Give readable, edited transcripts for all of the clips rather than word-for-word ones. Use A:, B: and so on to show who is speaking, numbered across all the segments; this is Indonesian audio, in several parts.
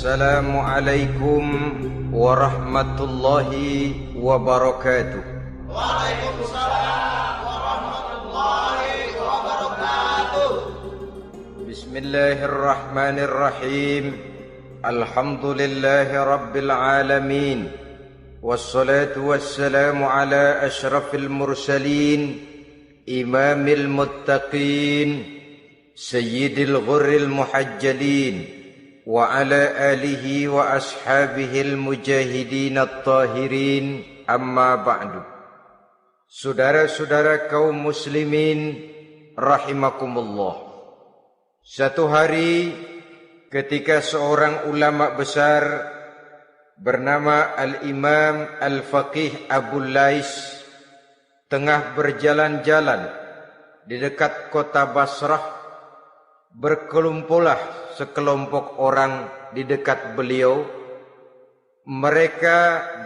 A: Assalamualaikum warahmatullahi wabarakatuh.
B: Waalaikumsalam warahmatullahi wabarakatuh.
A: Bismillahirrahmanirrahim. Alhamdulillahi rabbil alamin. Wassalatu wassalamu ala ashrafil mursalin, imamil muttaqin, sayyidil ghurril muhajjalin, wa ala alihi wa ashabihil mujahidin at-tahirin, amma ba'du. Saudara-saudara kaum muslimin rahimakumullah. Satu hari ketika seorang ulama besar bernama Al-Imam Al-Faqih Abu Lais tengah berjalan-jalan di dekat kota Basrah, berkelumpulah sekelompok orang di dekat beliau. Mereka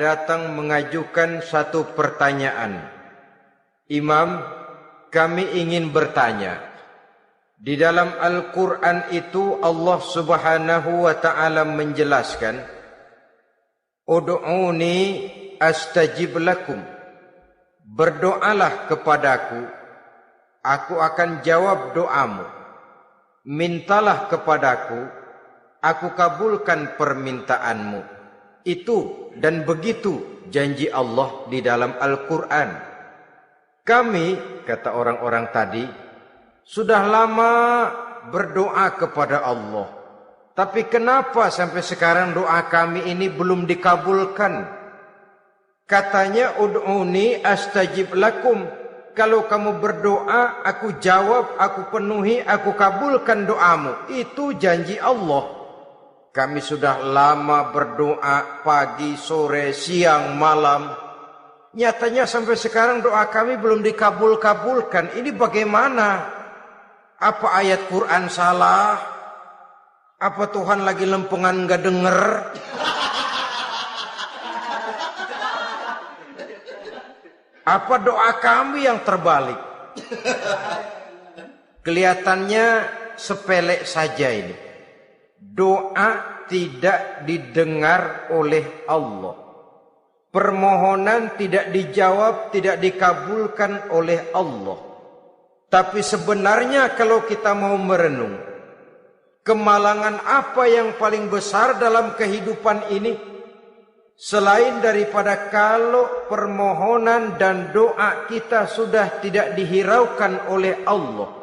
A: datang mengajukan satu pertanyaan. Imam, kami ingin bertanya. Di dalam Al-Quran itu Allah Subhanahu wa ta'ala menjelaskan, Ud'uni astajib lakum. Berdoalah kepadaku, aku akan jawab doamu. Mintalah kepadaku, aku kabulkan permintaanmu. Itu dan begitu janji Allah di dalam Al-Quran. Kami, kata orang-orang tadi, sudah lama berdoa kepada Allah. Tapi kenapa sampai sekarang doa kami ini belum dikabulkan? Katanya, Ud'uni astajib lakum. Kalau kamu berdoa, aku jawab, aku penuhi, aku kabulkan doamu. Itu janji Allah. Kami sudah lama berdoa pagi, sore, siang, malam. Nyatanya sampai sekarang doa kami belum dikabul-kabulkan. Ini bagaimana? Apa ayat Quran salah? Apa Tuhan lagi lempengan gak denger? Apa doa kami yang terbalik? Kelihatannya sepele saja ini. Doa tidak didengar oleh Allah. Permohonan tidak dijawab, tidak dikabulkan oleh Allah. Tapi sebenarnya kalau kita mau merenung, kemalangan apa yang paling besar dalam kehidupan ini? Selain daripada kalau permohonan dan doa kita sudah tidak dihiraukan oleh Allah.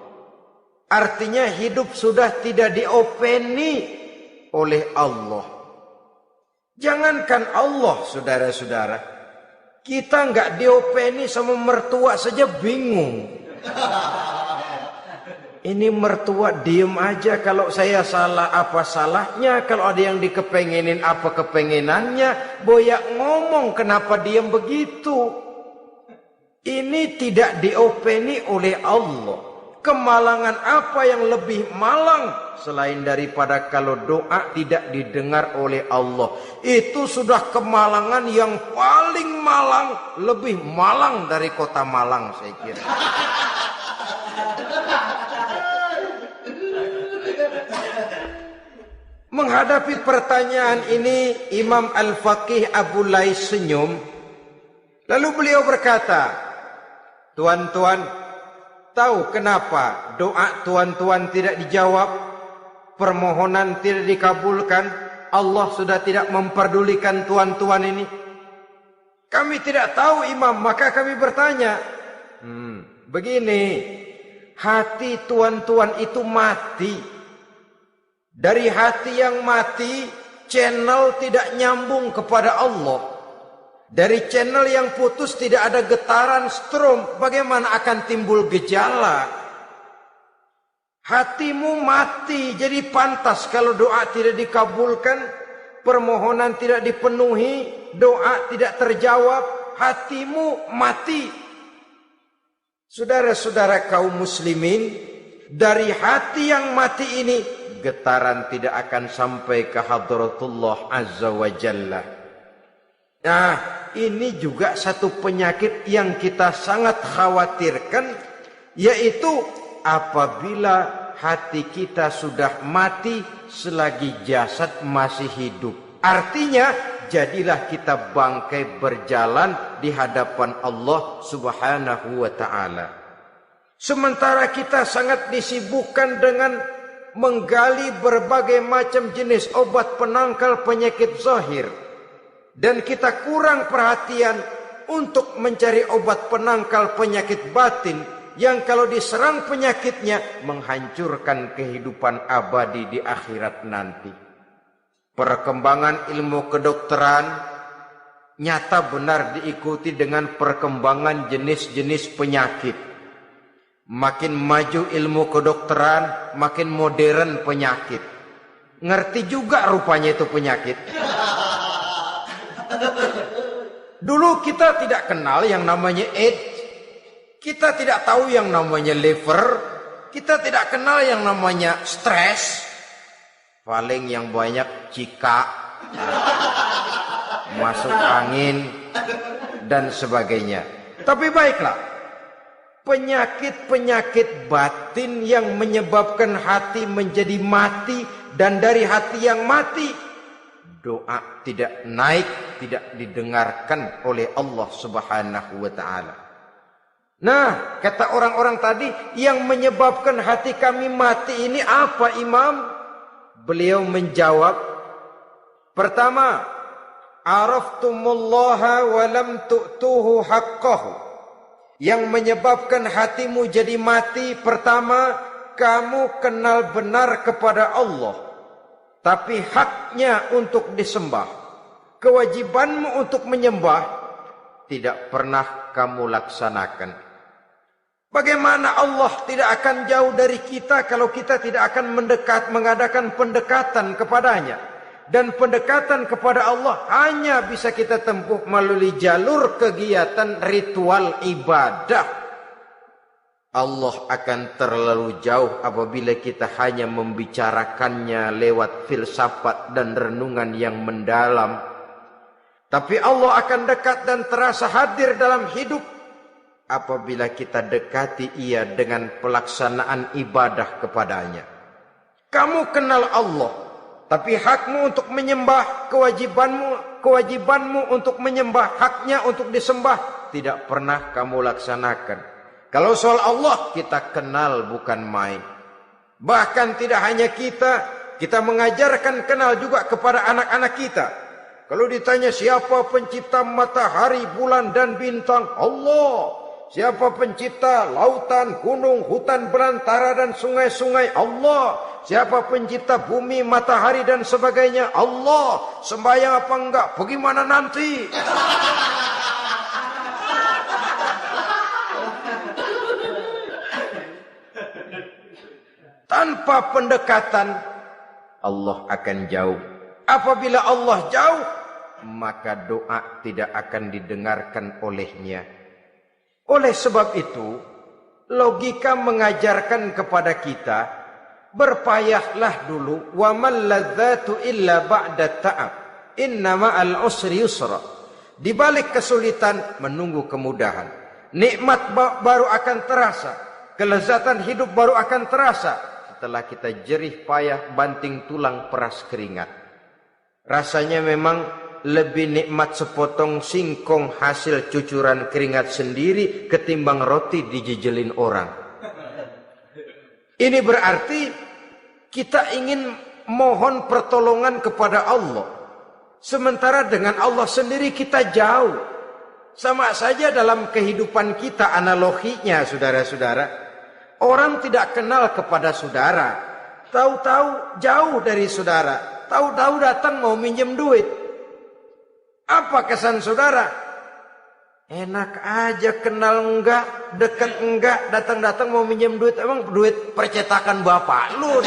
A: Artinya hidup sudah tidak diopeni oleh Allah. Jangankan Allah, saudara-saudara, kita nggak diopeni sama mertua saja bingung. Ini mertua diem aja, kalau saya salah apa salahnya, kalau ada yang dikepengenin apa kepengenannya, boyak ngomong kenapa diem begitu. Ini tidak diopeni oleh Allah. Kemalangan apa yang lebih malang selain daripada kalau doa tidak didengar oleh Allah? Itu sudah kemalangan yang paling malang, lebih malang dari kota Malang saya kira. Menghadapi pertanyaan ini, Imam Al-Faqih Abu Lais senyum. Lalu beliau berkata, tuan-tuan, tahu kenapa doa tuan-tuan tidak dijawab? Permohonan tidak dikabulkan? Allah sudah tidak memperdulikan tuan-tuan ini? Kami tidak tahu, Imam, maka kami bertanya. Begini, hati tuan-tuan itu mati. Dari hati yang mati, channel tidak nyambung kepada Allah. Dari channel yang putus tidak ada getaran strom, bagaimana akan timbul gejala? Hatimu mati, jadi pantas kalau doa tidak dikabulkan, permohonan tidak dipenuhi, doa tidak terjawab, hatimu mati. Saudara-saudara kaum muslimin, dari hati yang mati ini, getaran tidak akan sampai ke hadratullah azza wa jalla. Nah, ini juga satu penyakit yang kita sangat khawatirkan, yaitu apabila hati kita sudah mati selagi jasad masih hidup. Artinya, jadilah kita bangkai berjalan di hadapan Allah Subhanahu wa ta'ala. Sementara kita sangat disibukkan dengan menggali berbagai macam jenis obat penangkal penyakit zahir, dan kita kurang perhatian untuk mencari obat penangkal penyakit batin yang kalau diserang penyakitnya menghancurkan kehidupan abadi di akhirat nanti. Perkembangan ilmu kedokteran nyata benar diikuti dengan perkembangan jenis-jenis penyakit. Makin maju ilmu kedokteran, makin modern penyakit. Ngerti juga rupanya itu penyakit. Dulu kita tidak kenal yang namanya AIDS. Kita tidak tahu yang namanya liver. Kita tidak kenal yang namanya stres. Paling yang banyak cika, masuk angin, dan sebagainya. Tapi baiklah, penyakit-penyakit batin yang menyebabkan hati menjadi mati, dan dari hati yang mati, doa tidak naik, tidak didengarkan oleh Allah Subhanahu wa ta'ala. Nah, kata orang-orang tadi, yang menyebabkan hati kami mati ini apa, Imam? Beliau menjawab, pertama, araftumullaha wa lam tu'tuhu haqqahu. Yang menyebabkan hatimu jadi mati, pertama, kamu kenal benar kepada Allah, tapi haknya untuk disembah, kewajibanmu untuk menyembah, tidak pernah kamu laksanakan. Bagaimana Allah tidak akan jauh dari kita kalau kita tidak akan mengadakan pendekatan kepadanya. Dan pendekatan kepada Allah hanya bisa kita tempuh melalui jalur kegiatan ritual ibadah. Allah akan terlalu jauh apabila kita hanya membicarakannya lewat filsafat dan renungan yang mendalam. Tapi Allah akan dekat dan terasa hadir dalam hidup apabila kita dekati ia dengan pelaksanaan ibadah kepadanya. Kamu kenal Allah, tapi hakmu untuk menyembah, kewajibanmu untuk menyembah, haknya untuk disembah, tidak pernah kamu laksanakan. Kalau soal Allah, kita kenal bukan main. Bahkan tidak hanya kita mengajarkan kenal juga kepada anak-anak kita. Kalau ditanya siapa pencipta matahari, bulan dan bintang, Allah. Siapa pencipta lautan, gunung, hutan belantara dan sungai-sungai? Allah. Siapa pencipta bumi, matahari dan sebagainya? Allah. Sembahyang apa enggak? Bagaimana nanti? Tanpa pendekatan, Allah akan jauh. Apabila Allah jauh, maka doa tidak akan didengarkan olehnya. Oleh sebab itu, logika mengajarkan kepada kita, berpayahlah dulu, wa mal ladzatu illa ba'da ta'ab, inna ma'al usri yusra. Di balik kesulitan menunggu kemudahan. Nikmat baru akan terasa, kelezatan hidup baru akan terasa setelah kita jerih payah banting tulang peras keringat. Rasanya memang lebih nikmat sepotong singkong hasil cucuran keringat sendiri ketimbang roti dijejelin orang. Ini berarti kita ingin mohon pertolongan kepada Allah, sementara dengan Allah sendiri kita jauh. Sama saja dalam kehidupan kita analoginya, saudara-saudara. Orang tidak kenal kepada saudara, tahu-tahu jauh dari saudara, tahu-tahu datang mau minjem duit. Apa kesan saudara? Enak aja, kenal enggak, dekat enggak, datang-datang mau minjem duit. Emang duit percetakan bapak lu?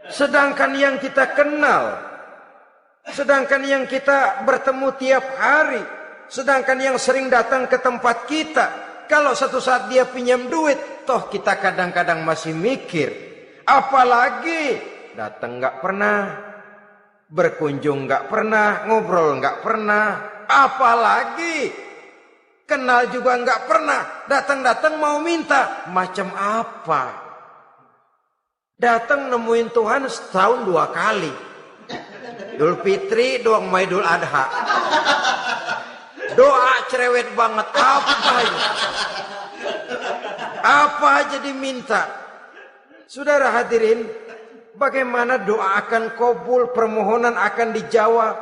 A: Sedangkan yang kita kenal, sedangkan yang kita bertemu tiap hari, sedangkan yang sering datang ke tempat kita, kalau satu saat dia pinjam duit, toh kita kadang-kadang masih mikir. Apalagi datang nggak pernah, berkunjung nggak pernah, ngobrol nggak pernah. Apalagi Kenal juga nggak pernah. Datang-datang mau minta. Macam apa? Datang nemuin Tuhan setahun 2 kali. Idul Fitri, doang Idul Adha. Doa cerewet banget. Apa ini? Apa aja diminta. Saudara hadirin, bagaimana doa akan kabul, permohonan akan dijawab?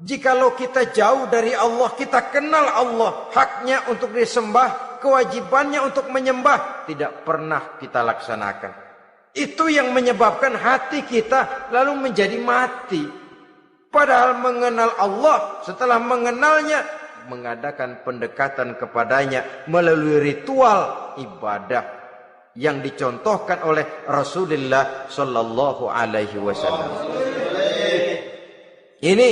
A: Jikalau kita jauh dari Allah, kita kenal Allah, haknya untuk disembah, kewajibannya untuk menyembah, tidak pernah kita laksanakan. Itu yang menyebabkan hati kita lalu menjadi mati. Padahal mengenal Allah, setelah mengenalnya, mengadakan pendekatan kepadanya melalui ritual ibadah yang dicontohkan oleh Rasulullah Sallallahu Alaihi Wasallam. Ini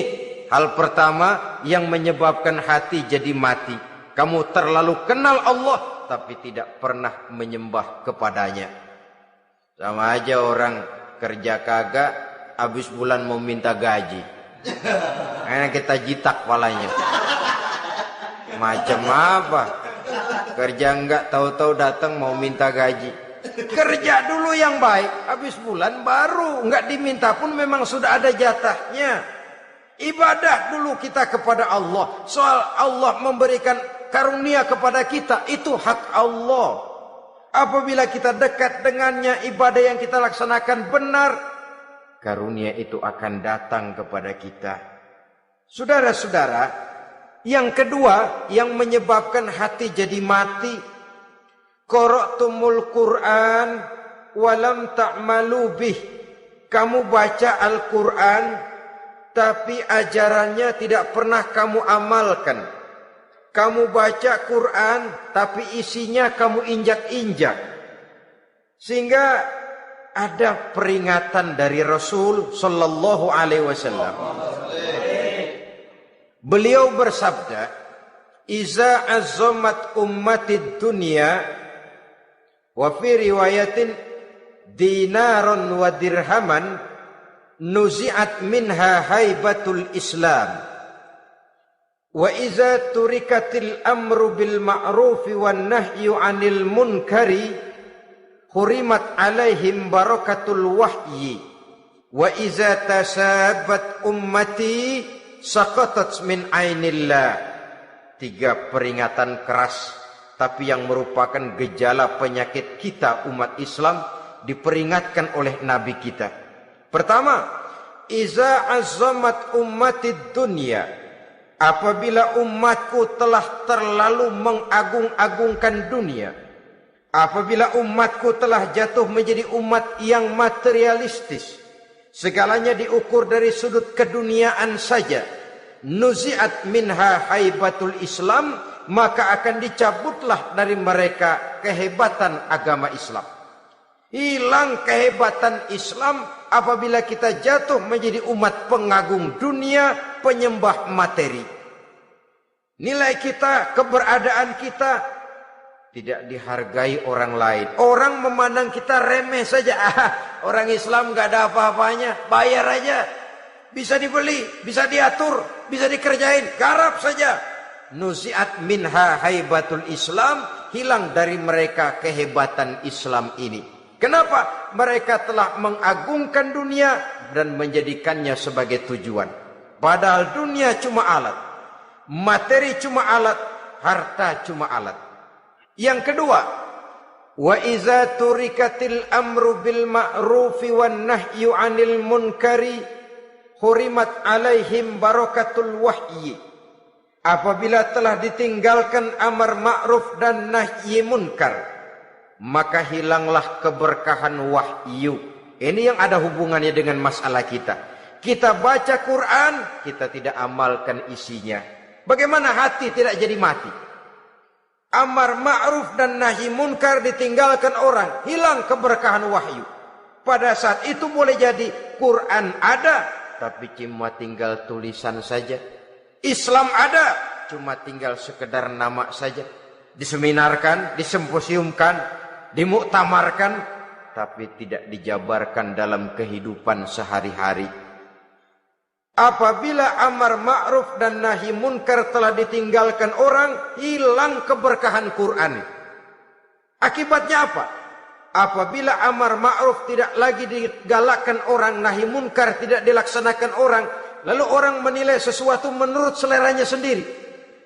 A: hal pertama yang menyebabkan hati jadi mati. Kamu terlalu kenal Allah tapi tidak pernah menyembah kepadanya. Sama aja orang kerja kagak, habis bulan mau minta gaji. Karena kita jitak kepalanya. Macam apa? Kerja enggak, tahu-tahu datang mau minta gaji. Kerja dulu yang baik, habis bulan baru enggak diminta pun memang sudah ada jatahnya. Ibadah dulu kita kepada Allah. Soal Allah memberikan karunia kepada kita, itu hak Allah. Apabila kita dekat dengannya, ibadah yang kita laksanakan benar, karunia itu akan datang kepada kita. Saudara-saudara, yang kedua yang menyebabkan hati jadi mati, qara'tumul Qur'an walam ta'malu bih. Kamu baca Al-Qur'an tapi ajarannya tidak pernah kamu amalkan. Kamu baca Quran tapi isinya kamu injak-injak. Sehingga ada peringatan dari Rasul Sallallahu Alaihi Wasallam. Beliau bersabda, "Iza azzamat ummatid dunya wa fi riwayatin dinaron wa dirhaman nuzi'at minha haibatul Islam. Wa iza turikatil amru bil ma'rufi wan nahyu 'anil munkari hurimat 'alaihim barakatul wahyi. Wa iza tasabat ummati saqatat min 'ainillah." 3 peringatan keras tapi yang merupakan gejala penyakit kita umat Islam diperingatkan oleh Nabi kita. Pertama, iza azzamat ummatid dunya. Apabila umatku telah terlalu mengagung-agungkan dunia, apabila umatku telah jatuh menjadi umat yang materialistis, segalanya diukur dari sudut keduniaan saja, nuzi'at minha haibatul Islam, maka akan dicabutlah dari mereka kehebatan agama Islam. Hilang kehebatan Islam apabila kita jatuh menjadi umat pengagung dunia, penyembah materi. Nilai kita, keberadaan kita tidak dihargai orang lain. Orang memandang kita remeh saja. Orang Islam gak ada apa-apanya, bayar aja. Bisa dibeli, bisa diatur, bisa dikerjain, garap saja. Nuzi'at minha haibatul Islam, hilang dari mereka kehebatan Islam ini. Kenapa? Mereka telah mengagungkan dunia dan menjadikannya sebagai tujuan. Padahal dunia cuma alat, materi cuma alat, harta cuma alat. Yang kedua, wa iza turikatil amru bil ma'rufi wan nahyu 'anil munkari hurimat 'alaihim barakatul wahyi. Apabila telah ditinggalkan amar ma'ruf dan nahyi munkar, maka hilanglah keberkahan wahyu. Ini yang ada hubungannya dengan masalah kita. Kita baca Quran, kita tidak amalkan isinya. Bagaimana hati tidak jadi mati? Amar ma'ruf dan nahi munkar ditinggalkan orang, hilang keberkahan wahyu. Pada saat itu boleh jadi Quran ada, tapi cuma tinggal tulisan saja. Islam ada, cuma tinggal sekedar nama saja. Diseminarkan, disimposiumkan, dimuktamarkan, tapi tidak dijabarkan dalam kehidupan sehari-hari. Apabila amar ma'ruf dan nahi munkar telah ditinggalkan orang, hilang keberkahan Quran. Akibatnya apa? Apabila amar ma'ruf tidak lagi digalakkan orang, nahi munkar tidak dilaksanakan orang, lalu orang menilai sesuatu menurut seleranya sendiri.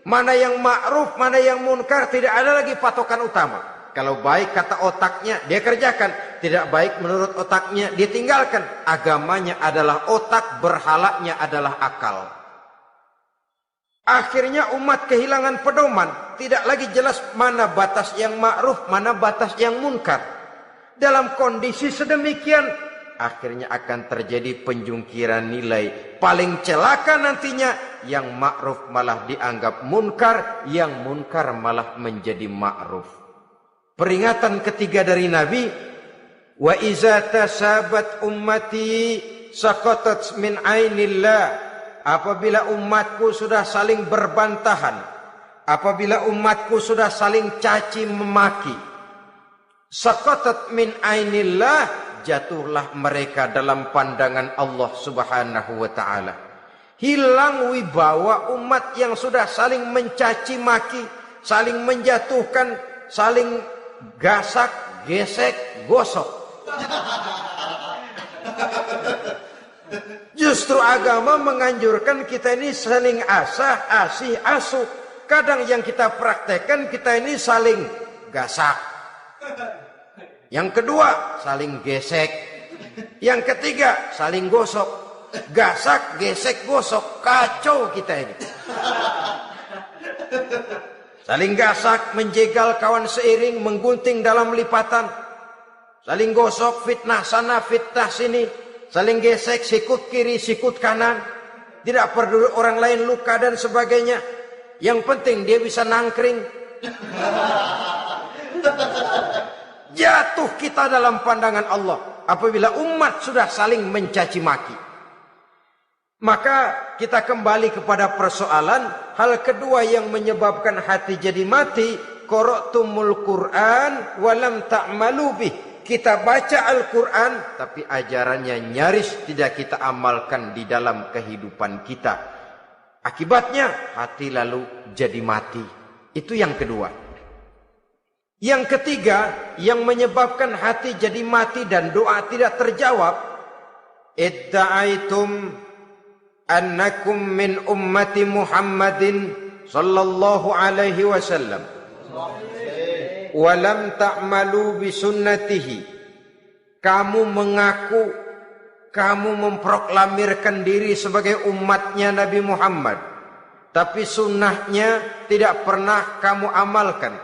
A: Mana yang ma'ruf, mana yang munkar, tidak ada lagi patokan utama. Kalau baik kata otaknya, dia kerjakan. Tidak baik menurut otaknya, dia tinggalkan. Agamanya adalah otak, berhalanya adalah akal. Akhirnya umat kehilangan pedoman. Tidak lagi jelas mana batas yang ma'ruf, mana batas yang munkar. Dalam kondisi sedemikian, akhirnya akan terjadi penjungkiran nilai. Paling celaka nantinya, yang ma'ruf malah dianggap munkar, yang munkar malah menjadi ma'ruf. Peringatan ketiga dari Nabi, wa iza tasabat ummati saqatat min ainillah. Apabila umatku sudah saling berbantahan, apabila umatku sudah saling caci memaki, saqatat min ainillah, jatuhlah mereka dalam pandangan Allah Subhanahu wa taala. Hilang wibawa umat yang sudah saling mencaci maki, saling menjatuhkan, saling gasak, gesek, gosok. Justru agama menganjurkan kita ini saling asah, asih, asuh. Kadang yang kita praktekkan, kita ini saling gasak. Yang kedua, saling gesek. Yang ketiga, saling gosok. Gasak, gesek, gosok. Kacau kita ini. Saling gasak, menjegal kawan seiring, menggunting dalam lipatan. Saling gosok, fitnah sana, fitnah sini. Saling gesek, sikut kiri, sikut kanan. Tidak peduli orang lain luka dan sebagainya. Yang penting dia bisa nangkring. Jatuh kita dalam pandangan Allah apabila umat sudah saling mencaci maki. Maka kita kembali kepada persoalan, hal kedua yang menyebabkan hati jadi mati, qara'tumul Qur'an walam ta'malu bih. Kita baca Al-Quran tapi ajarannya nyaris tidak kita amalkan di dalam kehidupan kita. Akibatnya hati lalu jadi mati. Itu yang kedua. Yang ketiga yang menyebabkan hati jadi mati dan doa tidak terjawab, idda'aitum annakum min ummati Muhammadin sallallahu alaihi wasallam wa lam ta'malu bi sunnatihi. Kamu mengaku, kamu memproklamirkan diri sebagai umatnya Nabi Muhammad, tapi sunnahnya tidak pernah kamu amalkan.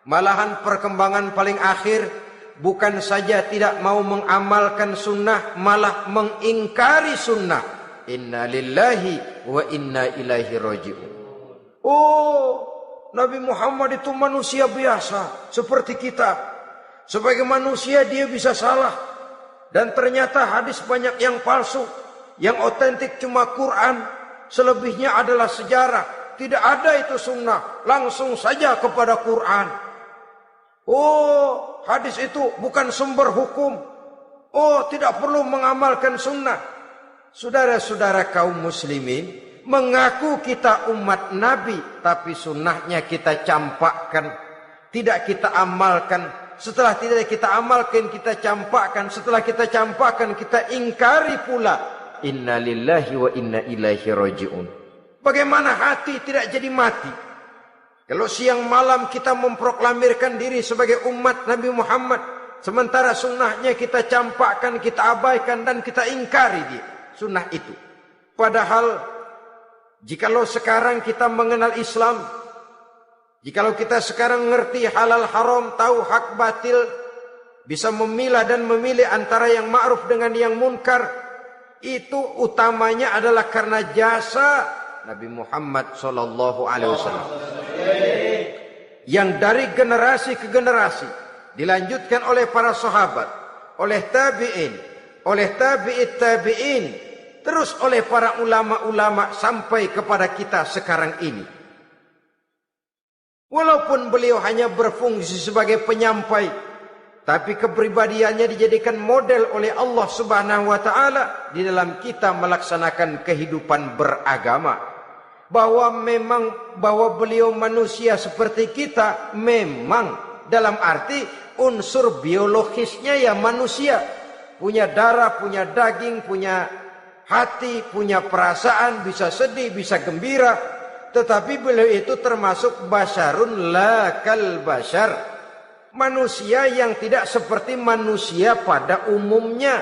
A: Malahan perkembangan paling akhir bukan saja tidak mau mengamalkan sunnah, malah mengingkari sunnah. Inna lillahi wa inna ilaihi raji'un. Oh, Nabi Muhammad itu manusia biasa seperti kita. Sebagai manusia dia bisa salah. Dan ternyata hadis banyak yang palsu. Yang otentik cuma Quran. Selebihnya adalah sejarah. Tidak ada itu sunnah. Langsung saja kepada Quran. Oh, hadis itu bukan sumber hukum. Oh, tidak perlu mengamalkan sunnah. Saudara-saudara kaum muslimin, mengaku kita umat Nabi, tapi sunnahnya kita campakkan, tidak kita amalkan. Setelah tidak kita amalkan, kita campakkan. Setelah kita campakkan, kita ingkari pula. Inna lillahi wa inna ilaihi raji'un. Bagaimana hati tidak jadi mati? Kalau siang malam kita memproklamirkan diri sebagai umat Nabi Muhammad, sementara sunnahnya kita campakkan, kita abaikan, dan kita ingkari dia. Sunnah itu. Padahal jikalau sekarang kita mengenal Islam, jikalau kita sekarang ngerti halal haram, tahu hak batil, bisa memilah dan memilih antara yang ma'ruf dengan yang munkar, itu utamanya adalah karena jasa Nabi Muhammad sallallahu alaihi wasallam. Yang dari generasi ke generasi dilanjutkan oleh para sahabat, oleh tabi'in, oleh tabi'it tabi'in, terus oleh para ulama-ulama sampai kepada kita sekarang ini. Walaupun beliau hanya berfungsi sebagai penyampai, tapi kepribadiannya dijadikan model oleh Allah Subhanahu wa taala di dalam kita melaksanakan kehidupan beragama. Bahwa beliau manusia seperti kita, memang dalam arti unsur biologisnya ya manusia, punya darah, punya daging, punya hati, punya perasaan, bisa sedih, bisa gembira, tetapi beliau itu termasuk basyarun la kal basyar, manusia yang tidak seperti manusia pada umumnya,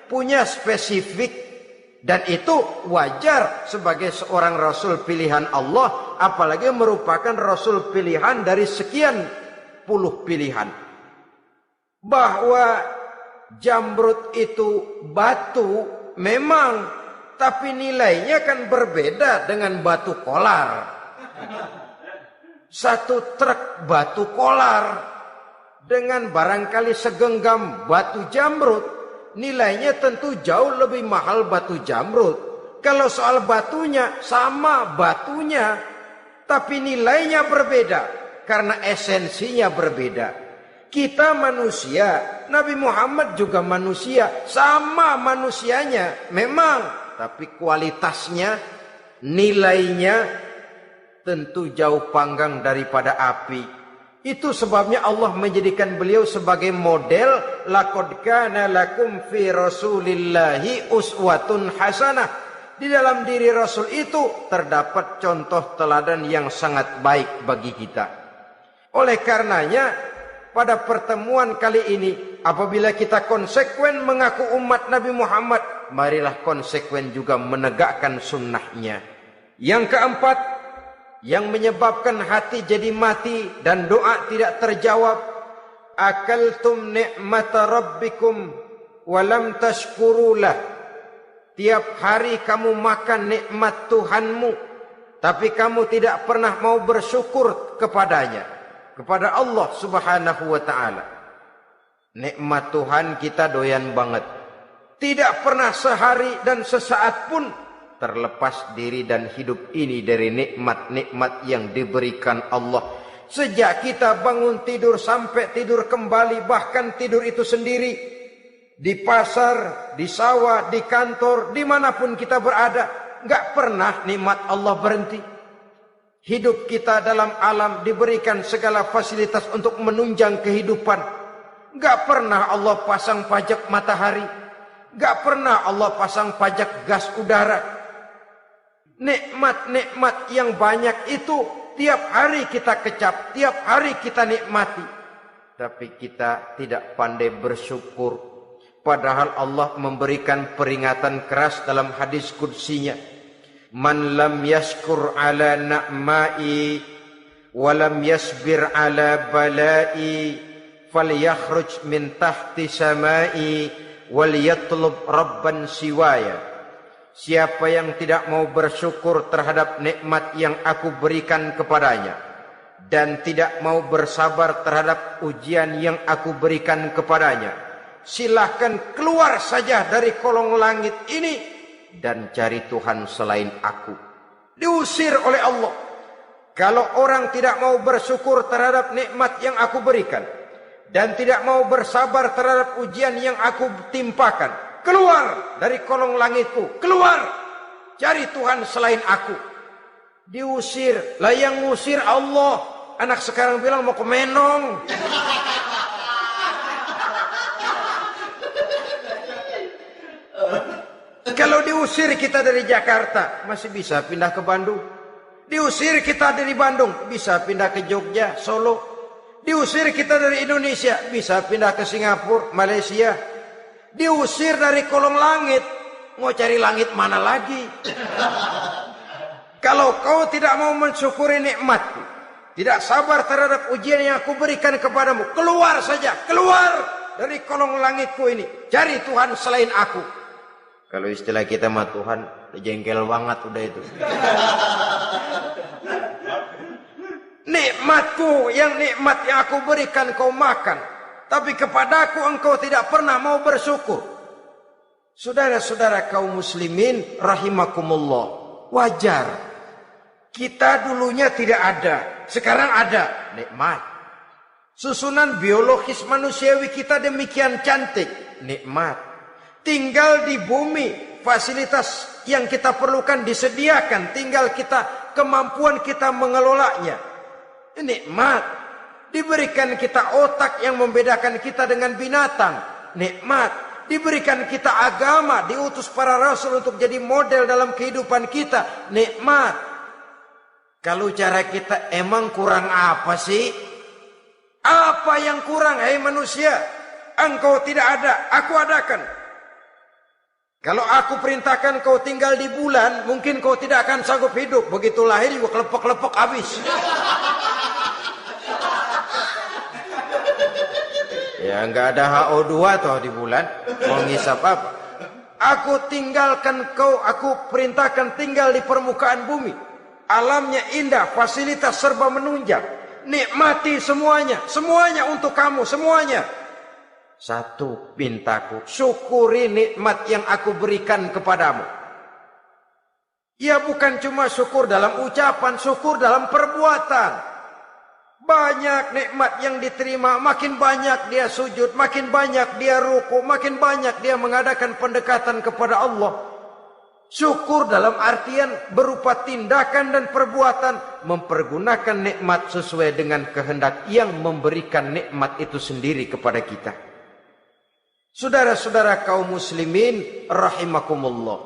A: punya spesifik, dan itu wajar sebagai seorang rasul pilihan Allah, apalagi merupakan rasul pilihan dari sekian puluh pilihan. Bahwa jamrud itu batu memang, tapi nilainya kan berbeda dengan batu kolar. Satu truk batu kolar dengan barangkali segenggam batu jamrud, nilainya tentu jauh lebih mahal batu jamrud. Kalau soal batunya, sama batunya, tapi nilainya berbeda karena esensinya berbeda. Kita manusia, Nabi Muhammad juga manusia, sama manusianya memang, tapi kualitasnya, nilainya tentu jauh panggang daripada api. Itu sebabnya Allah menjadikan beliau sebagai model. Laqad kana lakum fi rasulillahi uswatun hasanah. Di dalam diri Rasul itu terdapat contoh teladan yang sangat baik bagi kita. Oleh karenanya, pada pertemuan kali ini, apabila kita konsekuen mengaku umat Nabi Muhammad, marilah konsekuen juga menegakkan sunnahnya. Yang keempat, yang menyebabkan hati jadi mati dan doa tidak terjawab, akaltum ni'mata rabbikum walam tashkurulah. Tiap hari kamu makan nikmat Tuhanmu, tapi kamu tidak pernah mau bersyukur kepadanya, kepada Allah Subhanahu wa ta'ala. Nikmat Tuhan kita doyan banget, tidak pernah sehari dan sesaat pun terlepas diri dan hidup ini dari nikmat-nikmat yang diberikan Allah. Sejak kita bangun tidur sampai tidur kembali, bahkan tidur itu sendiri, di pasar, di sawah, di kantor, dimanapun kita berada, gak pernah nikmat Allah berhenti. Hidup kita dalam alam diberikan segala fasilitas untuk menunjang kehidupan. Gak pernah Allah pasang pajak matahari, gak pernah Allah pasang pajak gas udara. Nikmat-nikmat yang banyak itu tiap hari kita kecap, tiap hari kita nikmati. Tapi kita tidak pandai bersyukur. Padahal Allah memberikan peringatan keras dalam hadis qudsinya. Man lam yashkur ala na'mai wa lam yasbir ala balai falyakhruj min tahti samai wal yatlub rabban siwaya. Siapa yang tidak mau bersyukur terhadap nikmat yang aku berikan kepadanya dan tidak mau bersabar terhadap ujian yang aku berikan kepadanya, silahkan keluar saja dari kolong langit ini dan cari Tuhan selain aku. Diusir oleh Allah. Kalau orang tidak mau bersyukur terhadap nikmat yang aku berikan dan tidak mau bersabar terhadap ujian yang aku timpakan, keluar dari kolong langitku, keluar, cari Tuhan selain aku. Diusir. Lah yang ngusir Allah. Anak sekarang bilang mau ke Menong. Kalau diusir kita dari Jakarta, masih bisa pindah ke Bandung. Diusir kita dari Bandung, bisa pindah ke Jogja, Solo. Diusir kita dari Indonesia, bisa pindah ke Singapura, Malaysia. Diusir dari kolong langit, mau cari langit mana lagi? Kalau kau tidak mau mensyukuri nikmatku, tidak sabar terhadap ujian yang aku berikan kepadamu, keluar saja, keluar dari kolong langitku ini, cari Tuhan selain aku. Kalau istilah kita mah Tuhan, jengkel banget udah itu. Nikmatku, yang nikmat yang aku berikan kau makan, tapi kepadaku engkau tidak pernah mau bersyukur. Saudara-saudara kaum muslimin rahimakumullah, wajar. Kita dulunya tidak ada, sekarang ada nikmat. Susunan biologis manusiawi kita demikian cantik, nikmat. Tinggal di bumi, fasilitas yang kita perlukan disediakan, tinggal kemampuan kita mengelolanya. Nikmat. Diberikan kita otak yang membedakan kita dengan binatang, nikmat. Diberikan kita agama, diutus para rasul untuk jadi model dalam kehidupan kita, nikmat. Kalau cara kita emang kurang apa sih? Apa yang kurang, hai manusia? Engkau tidak ada, aku adakan. Kalau aku perintahkan kau tinggal di bulan, mungkin kau tidak akan sanggup hidup. Begitu lahir juga kelepek-kelepek habis. Ya nggak ada HO2 toh di bulan. Mau ngisap apa? Aku tinggalkan kau, aku perintahkan tinggal di permukaan bumi. Alamnya indah, fasilitas serba menunjang. Nikmati semuanya, semuanya untuk kamu, semuanya. Satu pintaku, syukuri nikmat yang aku berikan kepadamu. Ya bukan cuma syukur dalam ucapan, syukur dalam perbuatan. Banyak nikmat yang diterima, makin banyak dia sujud, makin banyak dia ruku, makin banyak dia mengadakan pendekatan kepada Allah. Syukur dalam artian berupa tindakan dan perbuatan, mempergunakan nikmat sesuai dengan kehendak yang memberikan nikmat itu sendiri kepada kita. Saudara-saudara kaum muslimin rahimakumullah.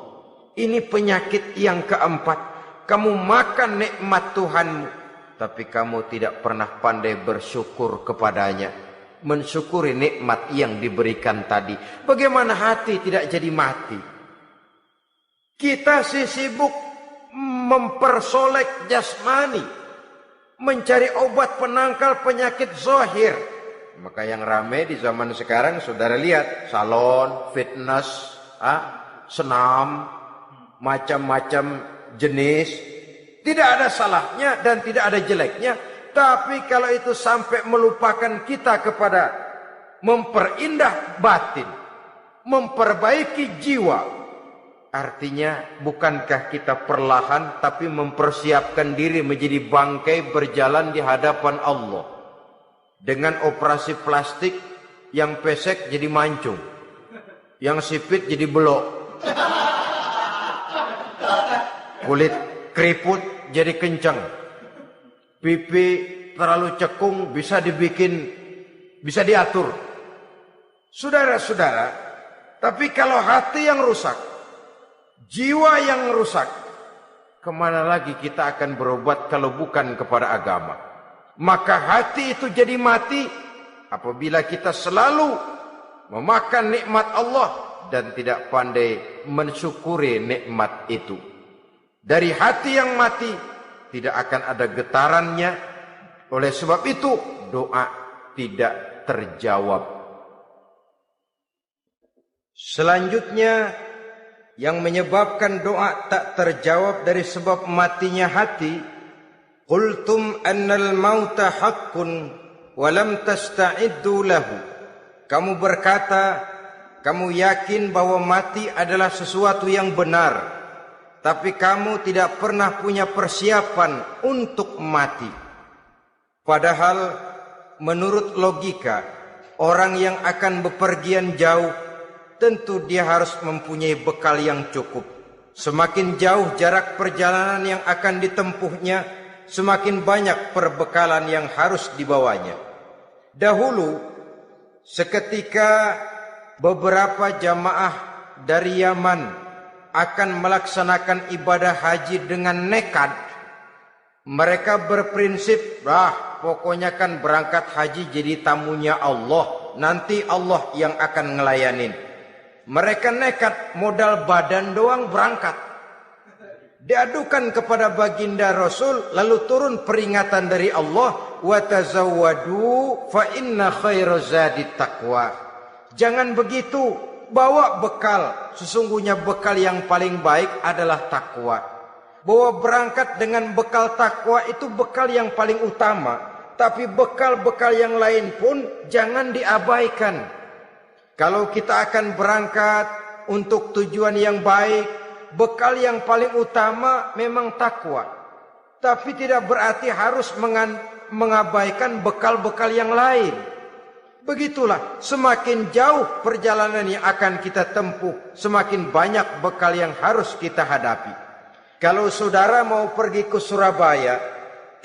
A: Ini penyakit yang keempat. Kamu makan nikmat Tuhanmu, tapi kamu tidak pernah pandai bersyukur kepadanya. Mensyukuri nikmat yang diberikan tadi. Bagaimana hati tidak jadi mati? Kita sibuk mempersolek jasmani, mencari obat penangkal penyakit zahir. Maka yang ramai di zaman sekarang, saudara lihat, salon, fitness, senam, macam-macam jenis. Tidak ada salahnya dan tidak ada jeleknya. Tapi kalau itu sampai melupakan kita kepada memperindah batin, memperbaiki jiwa, artinya bukankah kita perlahan tapi mempersiapkan diri menjadi bangkai berjalan di hadapan Allah. Dengan operasi plastik, yang pesek jadi mancung, yang sipit jadi belok, kulit keriput jadi kencang, pipi terlalu cekung bisa diatur. Saudara-saudara, tapi kalau hati yang rusak, jiwa yang rusak, kemana lagi kita akan berobat kalau bukan kepada agama? Maka hati itu jadi mati apabila kita selalu memakan nikmat Allah dan tidak pandai mensyukuri nikmat itu. Dari hati yang mati tidak akan ada getarannya. Oleh sebab itu doa tidak terjawab. Selanjutnya, yang menyebabkan doa tak terjawab dari sebab matinya hati, qultum annal mauta haqqun wa lam tasta'iddu lahu. Kamu berkata, kamu yakin bahwa mati adalah sesuatu yang benar, tapi kamu tidak pernah punya persiapan untuk mati. Padahal menurut logika, orang yang akan bepergian jauh tentu dia harus mempunyai bekal yang cukup. Semakin jauh jarak perjalanan yang akan ditempuhnya, semakin banyak perbekalan yang harus dibawanya. Dahulu, seketika beberapa jamaah dari Yaman akan melaksanakan ibadah haji dengan nekat, mereka berprinsip, pokoknya kan berangkat haji jadi tamunya Allah, nanti Allah yang akan ngelayanin. Mereka nekat, modal badan doang berangkat. Diadukan kepada baginda Rasul, lalu turun peringatan dari Allah, wa tazawwadu fa inna khairaz zadi taqwa. Jangan begitu, bawa bekal. Sesungguhnya bekal yang paling baik adalah takwa. Bahwa berangkat dengan bekal takwa itu bekal yang paling utama. Tapi bekal-bekal yang lain pun jangan diabaikan. Kalau kita akan berangkat untuk tujuan yang baik, bekal yang paling utama memang takwa. Tapi tidak berarti harus mengabaikan bekal-bekal yang lain. Begitulah, semakin jauh perjalanan yang akan kita tempuh, semakin banyak bekal yang harus kita hadapi. Kalau saudara mau pergi ke Surabaya,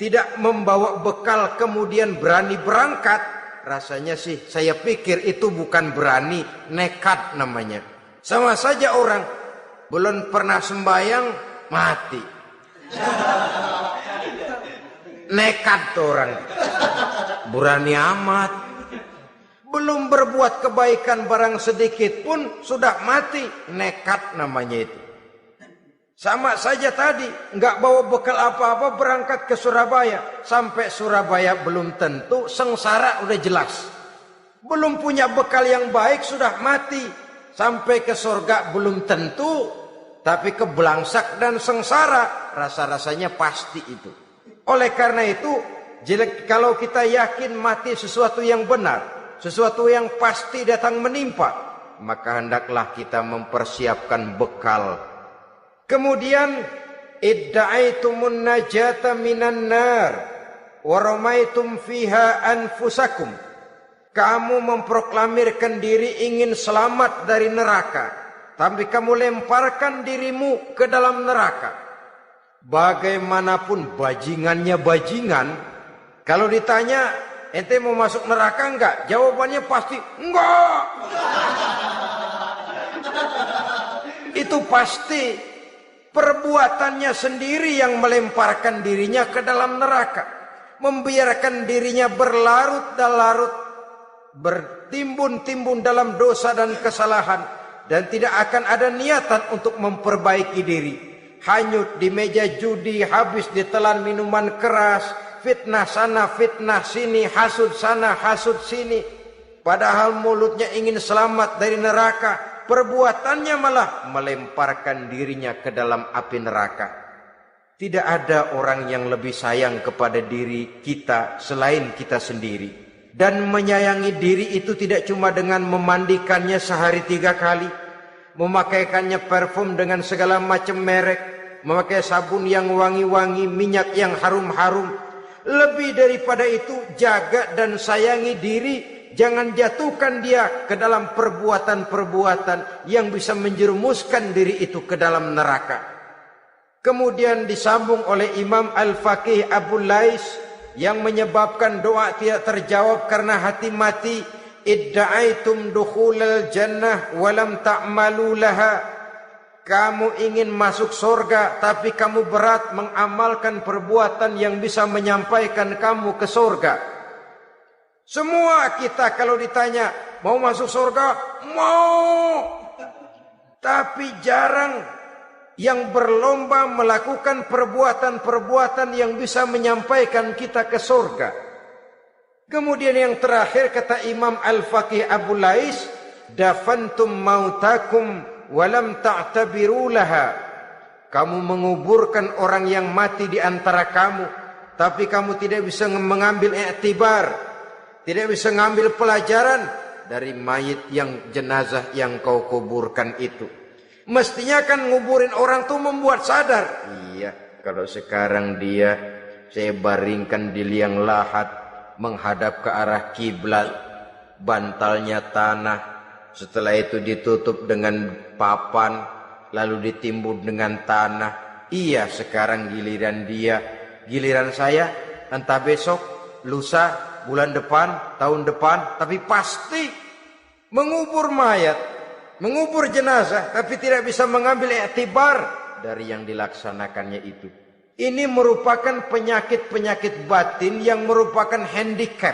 A: tidak membawa bekal kemudian berani berangkat, rasanya sih saya pikir itu bukan berani, nekat namanya. Sama saja orang belum pernah sembahyang mati. Nekat tuh orang. Berani amat. Belum berbuat kebaikan barang sedikit pun sudah mati. Nekat namanya itu. Sama saja tadi, nggak bawa bekal apa-apa berangkat ke Surabaya. Sampai Surabaya belum tentu, sengsara udah jelas. Belum punya bekal yang baik sudah mati. Sampai ke surga belum tentu, tapi kebelangsak dan sengsara rasa-rasanya pasti itu. Oleh karena itu, kalau kita yakin mati sesuatu yang benar, sesuatu yang pasti datang menimpa, maka hendaklah kita mempersiapkan bekal. Kemudian idda'aitumun najata minan nar wa ramaitum fiha anfusakum. Kamu memproklamirkan diri ingin selamat dari neraka, tapi kamu lemparkan dirimu ke dalam neraka. Bagaimanapun bajingannya bajingan, kalau ditanya ente mau masuk neraka enggak? Jawabannya pasti enggak. Itu pasti perbuatannya sendiri yang melemparkan dirinya ke dalam neraka, membiarkan dirinya berlarut-larut, bertimbun-timbun dalam dosa dan kesalahan, dan tidak akan ada niatan untuk memperbaiki diri. Hanyut di meja judi, habis ditelan minuman keras, fitnah sana, fitnah sini, hasud sana, hasud sini. Padahal mulutnya ingin selamat dari neraka, perbuatannya malah melemparkan dirinya ke dalam api neraka. Tidak ada orang yang lebih sayang kepada diri kita selain kita sendiri. Dan menyayangi diri itu tidak cuma dengan memandikannya sehari 3 kali, memakaikannya parfum dengan segala macam merek, memakai sabun yang wangi-wangi, minyak yang harum-harum. Lebih daripada itu, jaga dan sayangi diri. Jangan jatuhkan dia ke dalam perbuatan-perbuatan yang bisa menjerumuskan diri itu ke dalam neraka. Kemudian disambung oleh Imam Al-Faqih Abu Lais yang menyebabkan doa tidak terjawab karena hati mati. Idda'aitum dukhulal jannah walam ta'malu laha. Kamu ingin masuk surga, tapi kamu berat mengamalkan perbuatan yang bisa menyampaikan kamu ke surga. Semua kita kalau ditanya mau masuk surga, mau. Tapi jarang yang berlomba melakukan perbuatan-perbuatan yang bisa menyampaikan kita ke surga. Kemudian yang terakhir kata Imam Al-Faqih Abu Lais, dafantum mautakum walam ta'tabiru laha. Kamu menguburkan orang yang mati di antara kamu, tapi kamu tidak bisa mengambil iktibar, tidak bisa mengambil pelajaran dari mayit yang jenazah yang kau kuburkan itu. Mestinya kan nguburin orang tuh membuat sadar. Iya, kalau sekarang dia saya baringkan di liang lahat menghadap ke arah kiblat, bantalnya tanah, setelah itu ditutup dengan papan, lalu ditimbun dengan tanah. Iya, sekarang giliran dia, giliran saya, entah besok, lusa, bulan depan, tahun depan, tapi pasti mengubur mayat, mengubur jenazah, tapi tidak bisa mengambil iktibar dari yang dilaksanakannya itu. Ini merupakan penyakit-penyakit batin yang merupakan handicap,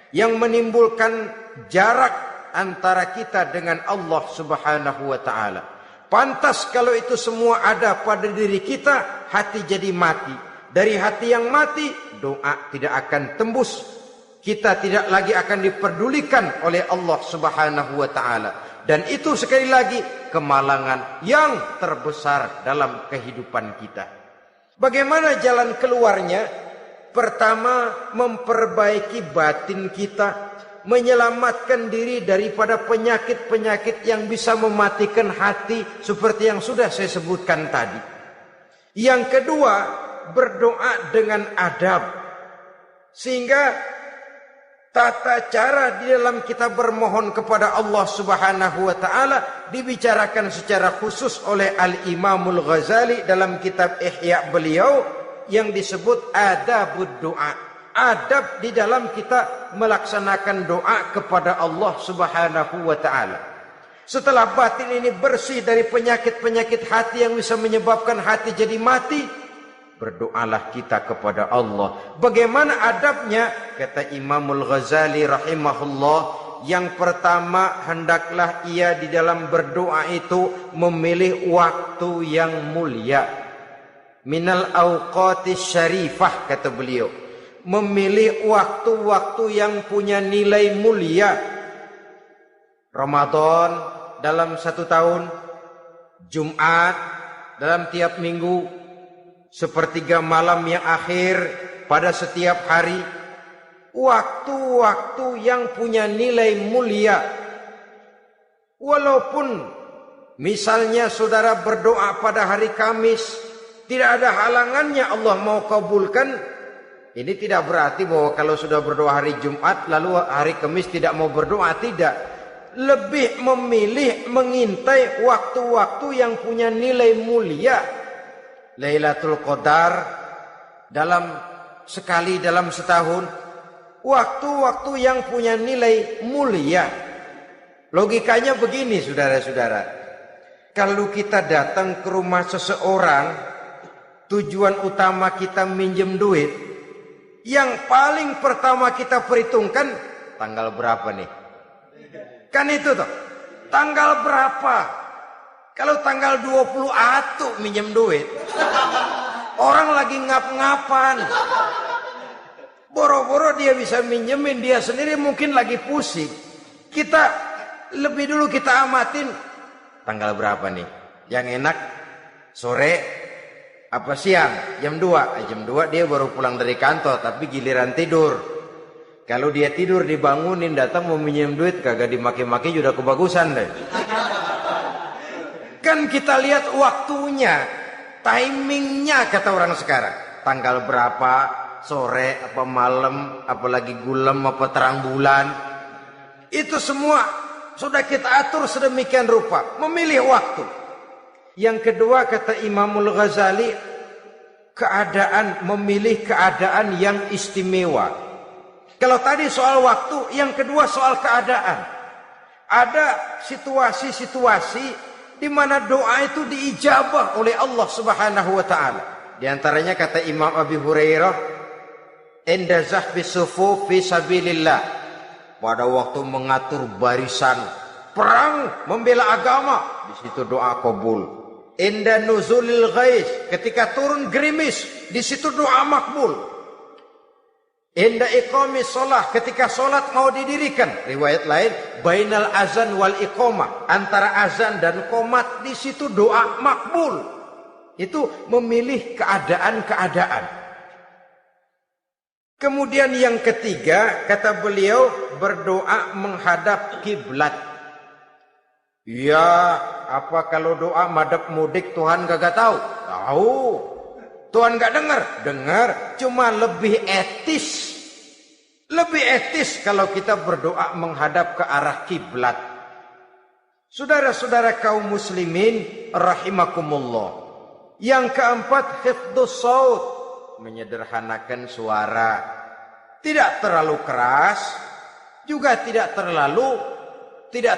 A: yang menimbulkan jarak antara kita dengan Allah Subhanahu wa ta'ala. Pantas kalau itu semua ada pada diri kita, hati jadi mati. Dari hati yang mati, doa tidak akan tembus. Kita tidak lagi akan diperdulikan oleh Allah Subhanahu wa ta'ala. Dan itu sekali lagi kemalangan yang terbesar dalam kehidupan kita. Bagaimana jalan keluarnya? Pertama, memperbaiki batin kita, menyelamatkan diri daripada penyakit-penyakit yang bisa mematikan hati seperti yang sudah saya sebutkan tadi. Yang kedua, berdoa dengan adab. Sehingga tata cara di dalam kita bermohon kepada Allah Subhanahu wa taala dibicarakan secara khusus oleh Al-Imamul Ghazali dalam kitab Ihya beliau yang disebut adabud doa. Adab di dalam kita melaksanakan doa kepada Allah Subhanahu wa taala. Setelah batin ini bersih dari penyakit-penyakit hati yang bisa menyebabkan hati jadi mati, berdoalah kita kepada Allah. Bagaimana adabnya? Kata Imamul Ghazali rahimahullah, yang pertama hendaklah ia di dalam berdoa itu memilih waktu yang mulia. Minal awqatis syarifah, kata beliau. Memilih waktu-waktu yang punya nilai mulia. Ramadan dalam 1 tahun, Jumat dalam tiap minggu, sepertiga malam yang akhir pada setiap hari. Waktu-waktu yang punya nilai mulia. Walaupun misalnya saudara berdoa pada hari Kamis, tidak ada halangannya Allah mau kabulkan. Ini tidak berarti bahwa kalau sudah berdoa hari Jumat lalu hari Kamis tidak mau berdoa, tidak. Lebih memilih mengintai waktu-waktu yang punya nilai mulia. Lailatul Qadar sekali dalam setahun. Waktu-waktu yang punya nilai mulia. Logikanya begini saudara-saudara. Kalau kita datang ke rumah seseorang, tujuan utama kita minjem duit, yang paling pertama kita perhitungkan tanggal berapa nih? Kan itu toh. Tanggal berapa? Kalau tanggal 20 atu minjem duit, orang lagi ngap-ngapan. Boro-boro dia bisa minjemin, dia sendiri mungkin lagi pusing. Kita lebih dulu kita amatin tanggal berapa nih? Yang enak sore apa siang? Jam 2. Jam 2 dia baru pulang dari kantor, tapi giliran tidur. Kalau dia tidur dibangunin datang mau minjem duit, kagak dimaki-maki sudah kebagusan deh. Kan kita lihat waktunya, timingnya kata orang sekarang. Tanggal berapa, sore apa malam, apalagi gulam apa terang bulan. Itu semua sudah kita atur sedemikian rupa, memilih waktu. Yang kedua kata Imamul Ghazali, memilih keadaan yang istimewa. Kalau tadi soal waktu, yang kedua soal keadaan. Ada situasi-situasi di mana doa itu diijabah oleh Allah Subhanahu wa taala. Di antaranya kata Imam Abi Hurairah, "Inda zahbis sufuf fi sabilillah." Pada waktu mengatur barisan perang membela agama, di situ doa kabul. Inda nuzulil ghais, ketika turun gerimis, di situ doa makbul. Inda iqamis shalah, ketika salat mau didirikan, riwayat lain bainal azan wal iqamah, antara azan dan qomat, di situ doa makbul. Itu memilih keadaan-keadaan. Kemudian yang ketiga kata beliau, berdoa menghadap kiblat. Ya, apa kalau doa madhab mudik Tuhan gak tahu? Tahu. Tuhan gak dengar? Dengar. Cuma lebih etis. Lebih etis kalau kita berdoa menghadap ke arah kiblat. Saudara-saudara kaum muslimin rahimakumullah. Yang keempat, hifdzus saut, menyederhanakan suara. Tidak terlalu keras, juga tidak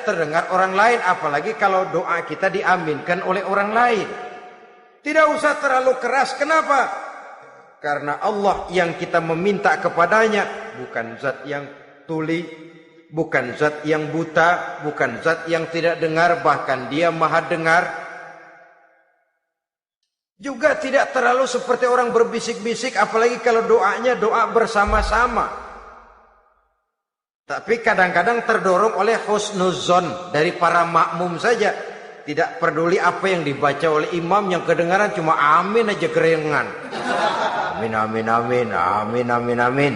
A: terdengar orang lain, apalagi kalau doa kita diaminkan oleh orang lain. Tidak usah terlalu keras. Kenapa? Karena Allah yang kita meminta kepadanya bukan zat yang tuli, bukan zat yang buta, bukan zat yang tidak dengar, bahkan Dia Maha dengar. Juga tidak terlalu seperti orang berbisik-bisik, apalagi kalau doanya doa bersama-sama. Tapi kadang-kadang terdorong oleh husnuzon dari para makmum saja. Tidak peduli apa yang dibaca oleh imam, yang kedengaran cuma amin aja kerengan. Amin, amin, amin, amin, amin, amin.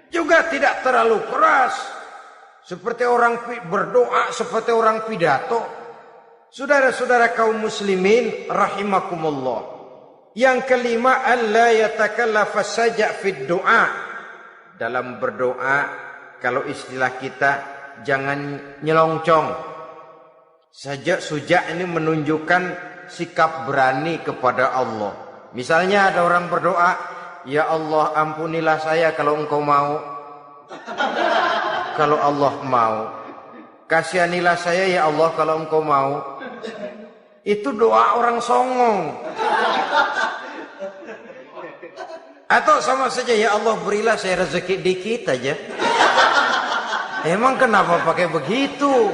A: Juga tidak terlalu keras. Seperti orang berdoa, seperti orang pidato. Saudara-saudara kaum muslimin rahimakumullah. Yang kelima, alla yatakallafa saja' fid du'a. Dalam berdoa, kalau istilah kita, jangan nyelongcong. Suja' ini menunjukkan sikap berani kepada Allah. Misalnya ada orang berdoa, ya Allah ampunilah saya kalau engkau mau. Kalau Allah mau. Kasihanilah saya ya Allah kalau engkau mau. Itu doa orang songong. Atau sama saja, ya Allah berilah saya rezeki dikit aja. Emang kenapa pakai begitu?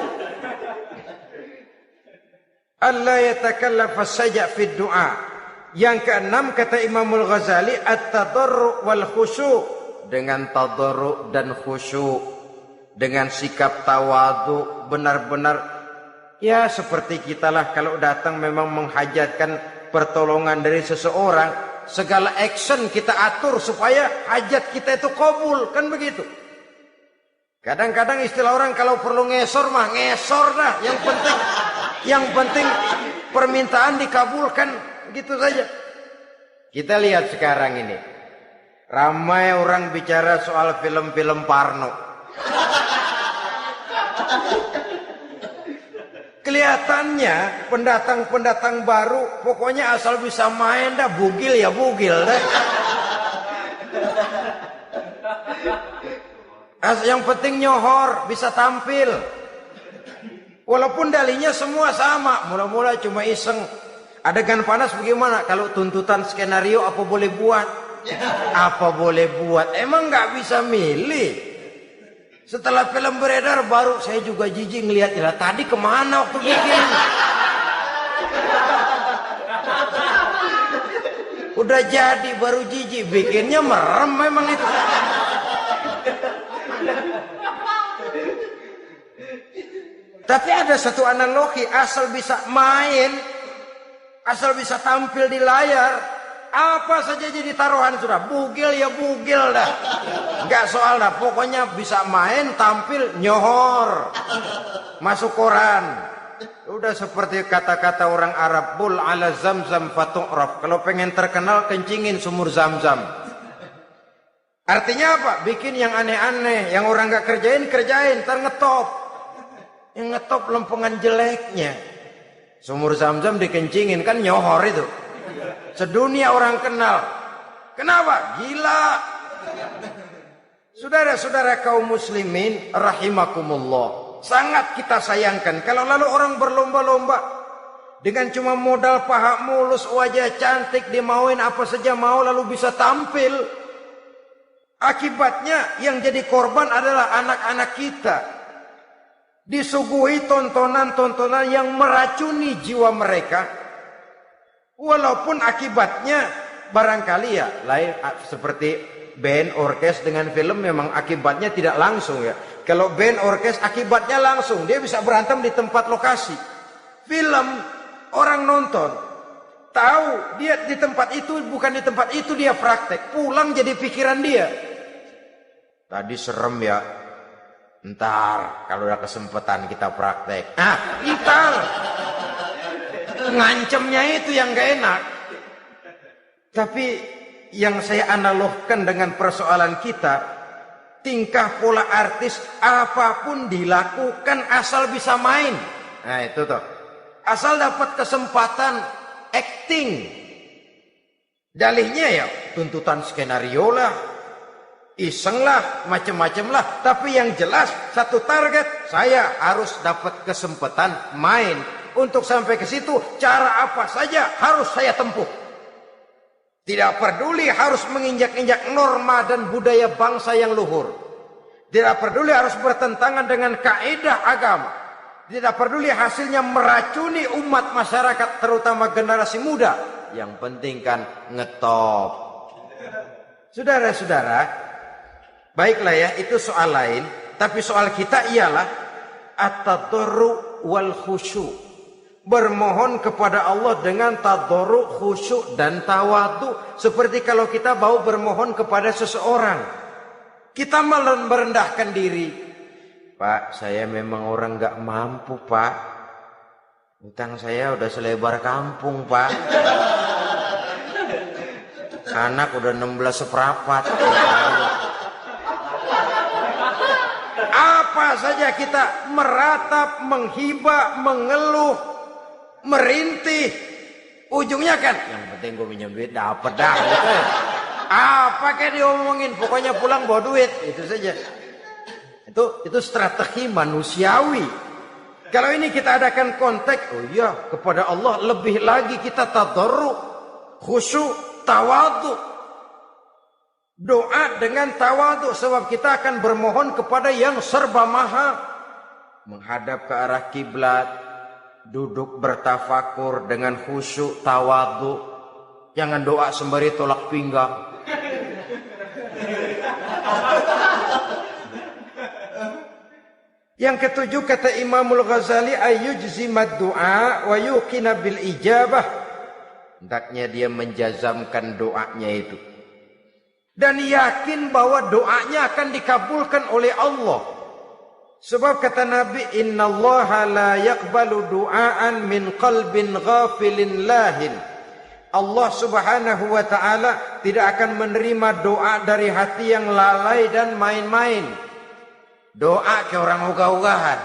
A: Allah yatakallafa saja fid du'a. Yang keenam kata Imamul Ghazali, at-tadarru' wal khusyu'. Dengan tadarru' dan khusyuk, dengan sikap tawadu, benar-benar ya seperti kita lah kalau datang memang menghajatkan pertolongan dari seseorang, segala action kita atur supaya hajat kita itu kabul, kan begitu. Kadang-kadang istilah orang kalau perlu ngesor mah ngesor dah, yang penting permintaan dikabulkan, gitu saja. Kita lihat sekarang ini, ramai orang bicara soal film-film Parno. Kelihatannya pendatang-pendatang baru pokoknya asal bisa main dah, bugil ya bugil dah. Yang penting nyohor, bisa tampil. Walaupun dalinya semua sama, mula-mula cuma iseng. Adegan panas bagaimana? Kalau tuntutan skenario apa boleh buat? Apa boleh buat? Emang nggak bisa milih. Setelah film beredar baru saya juga jijik ngelihat, ya tadi kemana waktu bikin? Udah jadi baru jijik, bikinnya merem memang itu. Tapi ada satu analogi, asal bisa main, asal bisa tampil di layar, apa saja jadi taruhan sudah. Bugil ya bugil dah. Enggak soal dah. Pokoknya bisa main, tampil, nyohor. Masuk koran. Udah seperti kata-kata orang Arab. Bul ala zamzam fatu'raf. Kalau pengen terkenal, kencingin sumur zamzam. Artinya apa? Bikin yang aneh-aneh. Yang orang gak kerjain, ntar ngetop. Yang ngetop lempengan jeleknya. Sumur zamzam dikencingin, kan nyohor itu. Sedunia orang kenal. Kenapa? Gila. Saudara-saudara kaum muslimin rahimakumullah. Sangat kita sayangkan kalau lalu orang berlomba-lomba dengan cuma modal paha mulus, wajah cantik, dimauin apa saja mau lalu bisa tampil. Akibatnya yang jadi korban adalah anak-anak kita. Disuguhi tontonan-tontonan yang meracuni jiwa mereka. Walaupun akibatnya barangkali ya lain seperti band orkes dengan film memang akibatnya tidak langsung ya. Kalau band orkes akibatnya langsung, dia bisa berantem di tempat lokasi. Film orang nonton tahu dia di tempat itu, bukan di tempat itu dia praktek, pulang jadi pikiran dia. Tadi serem ya. Ntar kalau ada kesempatan kita praktek. Ntar ngancemnya itu yang gak enak. Tapi yang saya analogkan dengan persoalan kita, tingkah pola artis apapun dilakukan asal bisa main. Nah itu tuh, asal dapat kesempatan acting. Dalihnya ya tuntutan skenario lah, iseng lah, macem-macem lah. Tapi yang jelas satu target, saya harus dapat kesempatan main. Untuk sampai ke situ, cara apa saja harus saya tempuh. Tidak peduli harus menginjak-injak norma dan budaya bangsa yang luhur. Tidak peduli harus bertentangan dengan kaidah agama. Tidak peduli hasilnya meracuni umat masyarakat, terutama generasi muda. Yang penting kan ngetop. Saudara-saudara, baiklah ya, itu soal lain. Tapi soal kita ialah at-tadarru wal khusyu'. Bermohon kepada Allah dengan tadarru', khusyuk dan tawadu. Seperti kalau kita mau bermohon kepada seseorang, kita merendahkan diri. Pak, saya memang orang gak mampu, Pak. Utang saya udah selebar kampung, Pak. Anak udah 16 seperempat. Apa saja kita meratap, menghibah, mengeluh, merintih, ujungnya kan yang penting gue minjem duit dapet dah gitu. Apa kayak diomongin, pokoknya pulang bawa duit, itu saja. Itu strategi manusiawi. Kalau ini kita adakan konteks, oh iya, kepada Allah lebih lagi kita tadarru, khusyuk, tawadhu. Doa dengan tawadhu, sebab kita akan bermohon kepada yang serba maha. Menghadap ke arah kiblat, duduk bertafakur dengan khusyuk, tawadhu. Jangan doa sembari tolak pinggang. Yang ketujuh kata Imamul Ghazali, ayyujzimad du'a wa yuqina bil ijabah. Hendaknya dia menjazamkan doanya itu dan yakin bahwa doanya akan dikabulkan oleh Allah. Sebab kata Nabi, innallaha la yaqbalu du'aan min qalbin ghafilin lahin. Allah Subhanahu wa ta'ala tidak akan menerima doa dari hati yang lalai dan main-main. Doa ke orang ogah-ogahan.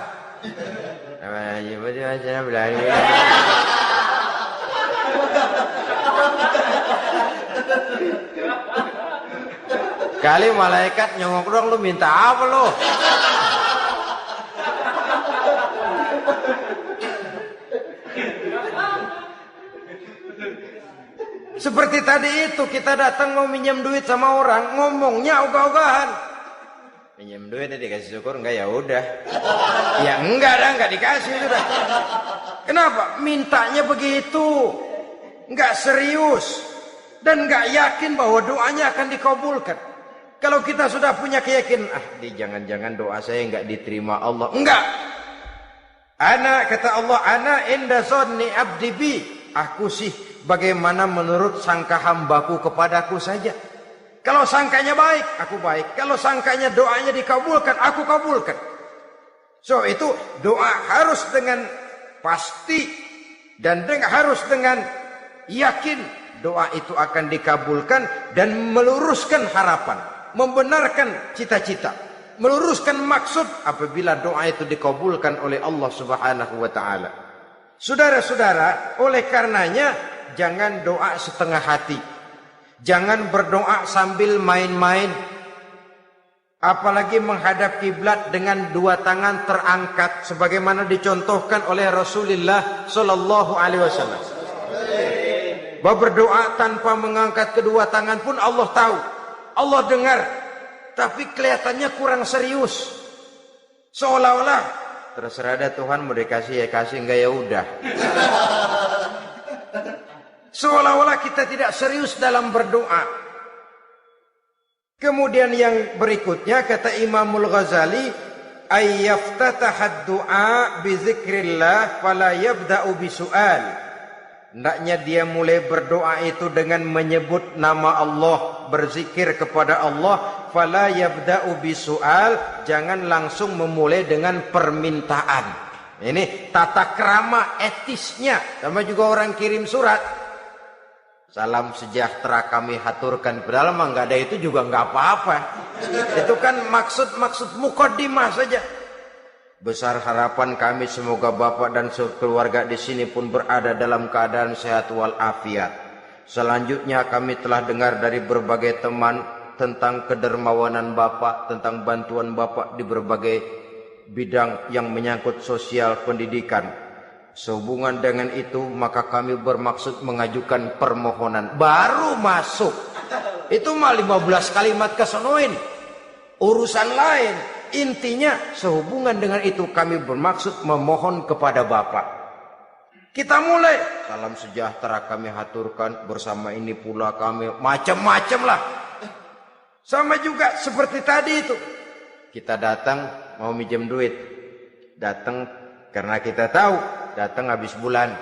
A: Kali malaikat nyongok dong, lu minta apa lu? Seperti tadi itu, kita datang mau minjem duit sama orang, ngomongnya ogah-ogahan. Minjem duit dikasih syukur, enggak ya udah. Ya enggak dah, enggak dikasih sudah. Kenapa? Mintanya begitu. Enggak serius dan enggak yakin bahwa doanya akan dikabulkan. Kalau kita sudah punya keyakinan, jangan-jangan doa saya enggak diterima Allah. Enggak. Ana, kata Allah, ana inda zanni abdi bi. Aku sih bagaimana menurut sangka hambaku kepadaku saja. Kalau sangkanya baik, aku baik. Kalau sangkanya doanya dikabulkan, aku kabulkan. So itu doa harus dengan pasti dan harus dengan yakin doa itu akan dikabulkan dan meluruskan harapan, membenarkan cita-cita, meluruskan maksud apabila doa itu dikabulkan oleh Allah Subhanahu wa taala. Saudara-saudara, oleh karenanya jangan doa setengah hati. Jangan berdoa sambil main-main. Apalagi menghadap kiblat dengan dua tangan terangkat sebagaimana dicontohkan oleh Rasulullah sallallahu alaihi wasallam. Bahwa berdoa tanpa mengangkat kedua tangan pun Allah tahu. Allah dengar. Tapi kelihatannya kurang serius. Seolah-olah terserah ada Tuhan, mau dikasih ya kasih, enggak ya udah. Seolah-olah kita tidak serius dalam berdoa. Kemudian yang berikutnya kata Imamul Ghazali, ayyaftataha du'a bi dzikrillah fala yabda'u bi su'al. Hendaknya dia mulai berdoa itu dengan menyebut nama Allah, berzikir kepada Allah, fala yabda'u bi su'al, jangan langsung memulai dengan permintaan. Ini tata krama etisnya. Sama juga orang kirim surat, salam sejahtera kami haturkan, padahal mah nggak ada itu juga nggak apa-apa. Itu kan maksud mukaddimah saja. Besar harapan kami semoga Bapak dan keluarga di sini pun berada dalam keadaan sehat walafiat. Selanjutnya kami telah dengar dari berbagai teman tentang kedermawanan Bapak, tentang bantuan Bapak di berbagai bidang yang menyangkut sosial pendidikan. Sehubungan dengan itu maka kami bermaksud mengajukan permohonan. Baru masuk itu mah 15 kalimat kesonoin, urusan lain. Intinya sehubungan dengan itu kami bermaksud memohon kepada Bapak. Kita mulai, salam sejahtera kami haturkan, bersama ini pula kami, macam-macam lah. Sama juga seperti tadi itu, kita datang mau minjem duit, datang karena kita tahu datang habis bulan,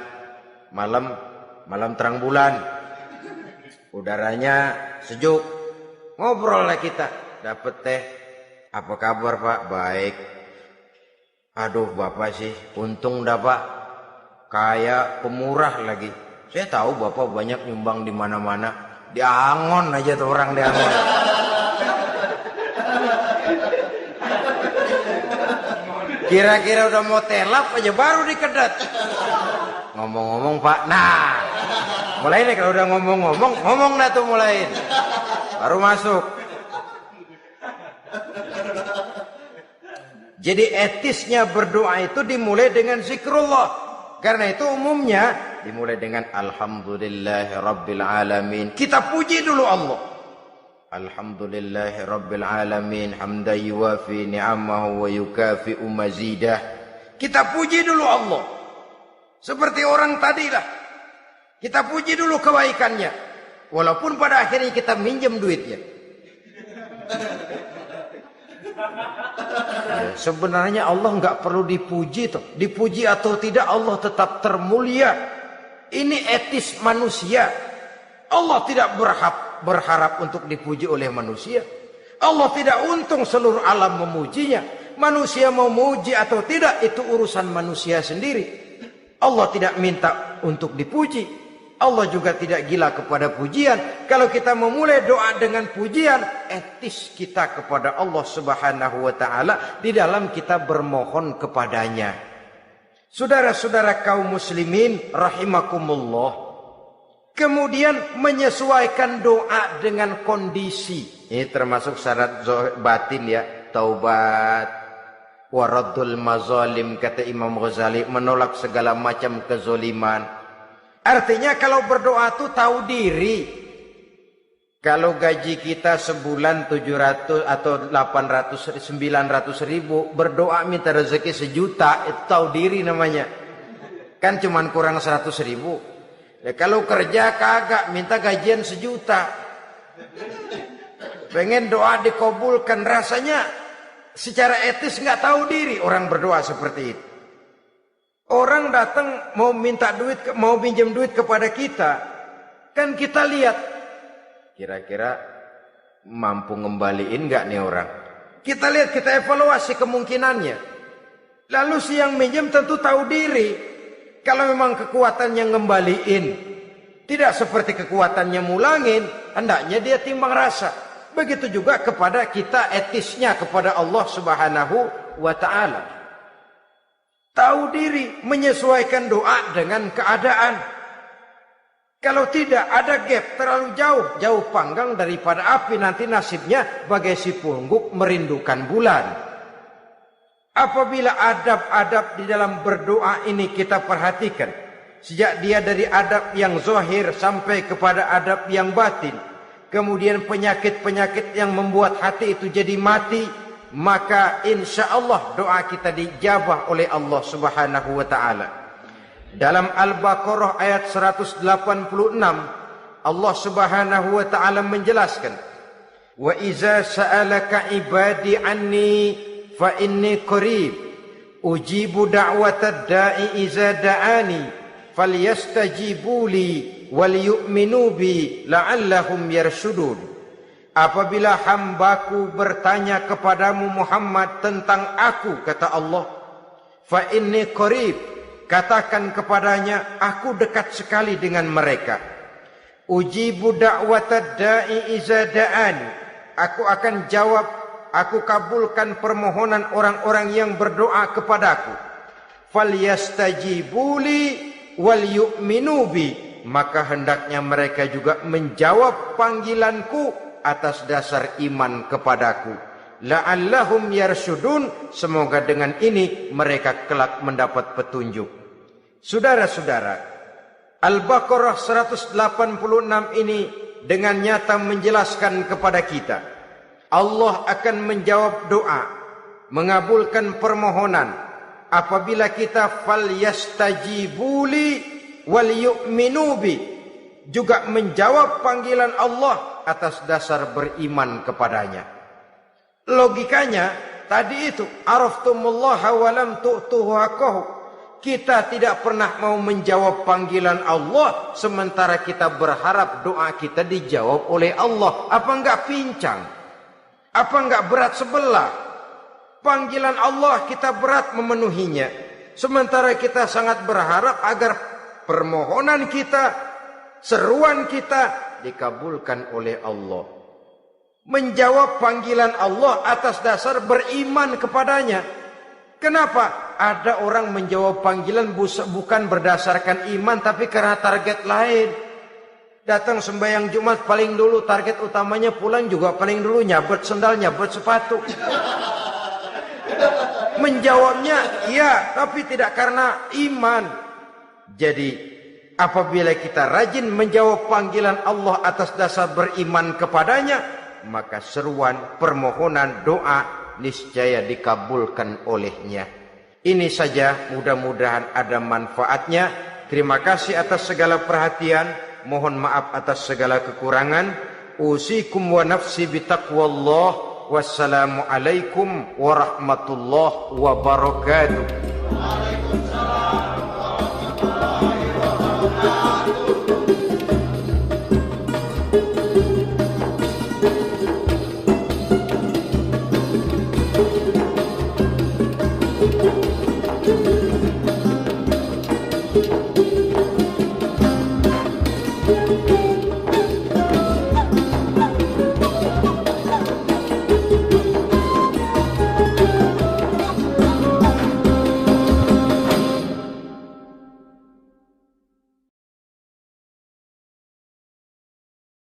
A: malam terang bulan, udaranya sejuk, ngobrol lah kita, dapet teh, apa kabar Pak? Baik. Aduh Bapak sih, untung dah Pak, kaya, pemurah lagi. Saya tahu Bapak banyak nyumbang di mana-mana. Di Angon aja tuh orang di Angon. Kira-kira udah mau telap aja baru dikedat. Ngomong-ngomong Pak, nah mulai nih kalau udah ngomong dah tuh mulai. Baru masuk. Jadi etisnya berdoa itu dimulai dengan zikrullah. Karena itu umumnya dimulai dengan Alhamdulillahi Rabbil Alamin. Kita puji dulu Allah. Alhamdulillahi Rabbil Alamin. Hamdan yuwafi ni'amahu wa yukafi'u mazidah. Kita puji dulu Allah. Seperti orang tadilah. Kita puji dulu kebaikannya. Walaupun pada akhirnya kita minjem duitnya. Ya, sebenarnya Allah nggak perlu dipuji toh. Dipuji atau tidak Allah tetap termulia. Ini etis manusia. Allah tidak berharap untuk dipuji oleh manusia. Allah tidak untung seluruh alam memujinya. Manusia mau muji atau tidak itu urusan manusia sendiri. Allah tidak minta untuk dipuji. Allah juga tidak gila kepada pujian. Kalau kita memulai doa dengan pujian, etis kita kepada Allah Subhanahu wa taala di dalam kita bermohon kepadanya. Saudara-saudara kaum muslimin rahimakumullah. Kemudian menyesuaikan doa dengan kondisi. Ini termasuk syarat batin ya, taubat, waraddul mazalim kata Imam Ghazali, menolak segala macam kezoliman. Artinya kalau berdoa itu tahu diri. Kalau gaji kita sebulan 700 atau 800 900 ribu, berdoa minta rezeki 1 juta, itu tahu diri namanya. Kan cuman kurang 100 ribu. Ya, kalau kerja kagak minta gajian 1 juta. Pengen doa dikabulkan, rasanya secara etis nggak tahu diri orang berdoa seperti itu. Orang datang mau minta duit, mau pinjam duit kepada kita, kan kita lihat kira-kira mampu ngembaliin nggak nih orang. Kita lihat, kita evaluasi kemungkinannya. Lalu si yang minjem tentu tahu diri. Kalau memang kekuatannya ngembaliin tidak seperti kekuatannya mulangin, hendaknya dia timbang rasa. Begitu juga kepada kita etisnya kepada Allah Subhanahu wa taala. Tahu diri, menyesuaikan doa dengan keadaan. Kalau tidak ada gap terlalu jauh panggang daripada api, nanti nasibnya bagai si pungguk merindukan bulan. Apabila adab-adab di dalam berdoa ini kita perhatikan, sejak dia dari adab yang zahir sampai kepada adab yang batin, kemudian penyakit-penyakit yang membuat hati itu jadi mati, maka insya Allah doa kita dijabah oleh Allah Subhanahu wa taala. Dalam Al-Baqarah ayat 186 Allah Subhanahu wa taala menjelaskan, wa iza sa'alaka ibadi anni fa inni qarib ujibu da'watad da'i iza da'ani falyastajibu li wal yu'minu bi la'allahum yarshudun. Apabila hambaku bertanya kepadamu Muhammad tentang aku, kata Allah, fa inni qarib, katakan kepadanya aku dekat sekali dengan mereka. Ujibu da'watad da'i iza da'ani, aku akan jawab, aku kabulkan permohonan orang-orang yang berdoa kepadaku. Falyastajibu li wal yu'minu bi, maka hendaknya mereka juga menjawab panggilanku atas dasar iman kepadaku. La'allahum yarshudun, semoga dengan ini mereka kelak mendapat petunjuk. Saudara-saudara, Al-Baqarah 186 ini dengan nyata menjelaskan kepada kita, Allah akan menjawab doa, mengabulkan permohonan apabila kita falyastajibuli wal yu'minu bi, juga menjawab panggilan Allah atas dasar beriman kepadanya. Logikanya tadi itu, araftumullaha wa lam tu'tuhu haqqahu. Kita tidak pernah mau menjawab panggilan Allah sementara kita berharap doa kita dijawab oleh Allah. Apa enggak pincang? Apa enggak berat sebelah? Panggilan Allah kita berat memenuhinya. Sementara kita sangat berharap agar permohonan kita, seruan kita dikabulkan oleh Allah. Menjawab panggilan Allah atas dasar beriman kepadanya. Kenapa? Ada orang menjawab panggilan bukan berdasarkan iman, tapi karena target lain. Datang sembahyang Jumat paling dulu, target utamanya pulang juga paling dulu nyabet sendal, nyabet sepatu. Menjawabnya iya, tapi tidak karena iman. Jadi apabila kita rajin menjawab panggilan Allah atas dasar beriman kepadanya, maka seruan, permohonan, doa niscaya dikabulkan olehnya. Ini saja, mudah-mudahan ada manfaatnya. Terima kasih atas segala perhatian. Mohon maaf atas segala kekurangan. Usikum wa nafsi bitaqwallah. Wassalamualaikum warahmatullahi wabarakatuh.